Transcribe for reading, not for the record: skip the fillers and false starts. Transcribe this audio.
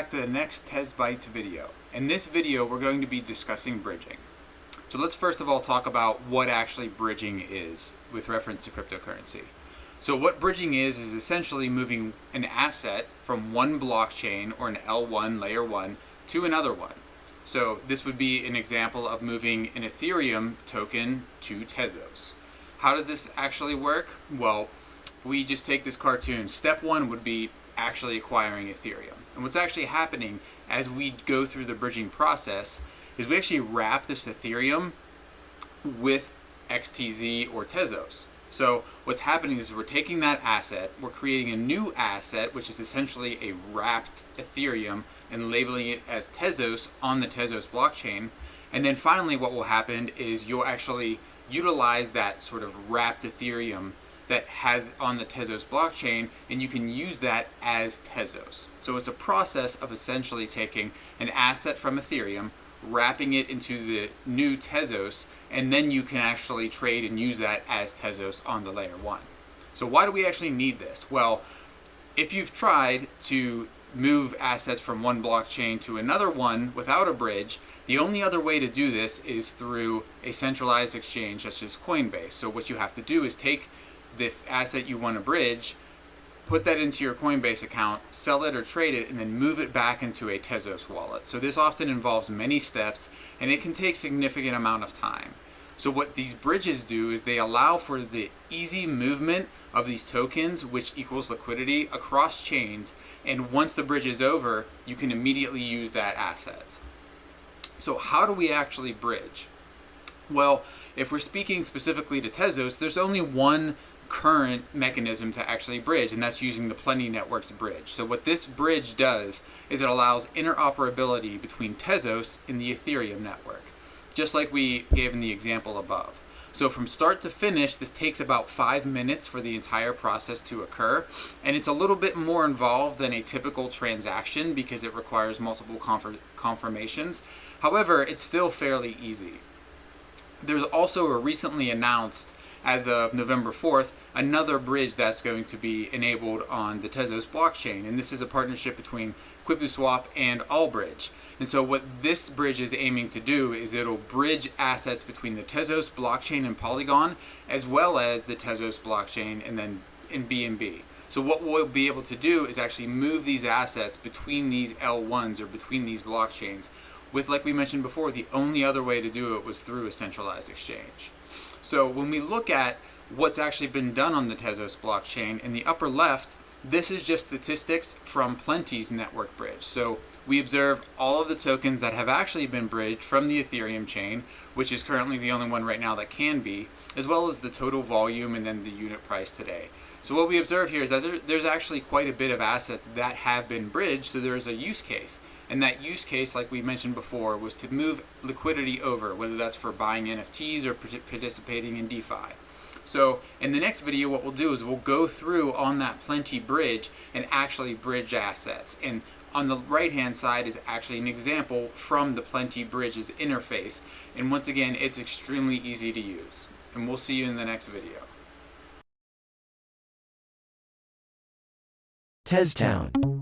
back to the next TezBytes video. In this video, we're going to be discussing bridging. So let's first of all talk about what actually bridging is with reference to cryptocurrency. So what bridging is essentially moving an asset from one blockchain or an L1, layer 1, to another one. So this would be an example of moving an Ethereum token to Tezos. How does this actually work? Well, if we just take this cartoon, step one would be actually acquiring Ethereum. And what's actually happening as we go through the bridging process is we actually wrap this Ethereum with XTZ or Tezos. So what's happening is we're taking that asset, we're creating a new asset, which is essentially a wrapped Ethereum, and labeling it as Tezos on the Tezos blockchain. And then finally what will happen is you'll actually utilize that sort of wrapped Ethereum that has on the Tezos blockchain, and you can use that as Tezos. So it's a process of essentially taking an asset from Ethereum, wrapping it into the new Tezos, and then you can actually trade and use that as Tezos on the layer 1. So why do we actually need this? Well, if you've tried to move assets from one blockchain to another one without a bridge, the only other way to do this is through a centralized exchange such as Coinbase. So what you have to do is take the asset you want to bridge, put that into your Coinbase account, sell it or trade it, and then move it back into a Tezos wallet. So this often involves many steps, and it can take a significant amount of time. So what these bridges do is they allow for the easy movement of these tokens, which equals liquidity, across chains, and once the bridge is over, you can immediately use that asset. So how do we actually bridge? Well, if we're speaking specifically to Tezos, there's only one current mechanism to actually bridge, and that's using the Plenty Network's bridge. So what this bridge does is it allows interoperability between Tezos and the Ethereum network, just like we gave in the example above. So from start to finish, this takes about 5 minutes for the entire process to occur, and it's a little bit more involved than a typical transaction because it requires multiple confirmations. However, it's still fairly easy. There's also a recently announced, as of November 4th, another bridge that's going to be enabled on the Tezos blockchain. And this is a partnership between QuipuSwap and Allbridge. And so what this bridge is aiming to do is it'll bridge assets between the Tezos blockchain and Polygon, as well as the Tezos blockchain and then in BNB. So what we'll be able to do is actually move these assets between these L1s or between these blockchains with, like we mentioned before, the only other way to do it was through a centralized exchange. So when we look at what's actually been done on the Tezos blockchain, in the upper left, this is just statistics from Plenty's network bridge. So we observe all of the tokens that have actually been bridged from the Ethereum chain, which is currently the only one right now that can be, as well as the total volume and then the unit price today. So what we observe here is that there's actually quite a bit of assets that have been bridged, so there's a use case. And that use case, like we mentioned before, was to move liquidity over, whether that's for buying NFTs or participating in DeFi. So in the next video, what we'll do is we'll go through on that Plenty bridge and actually bridge assets. And on the right-hand side is actually an example from the Plenty bridge's interface. And once again, it's extremely easy to use. And we'll see you in the next video. TezTown.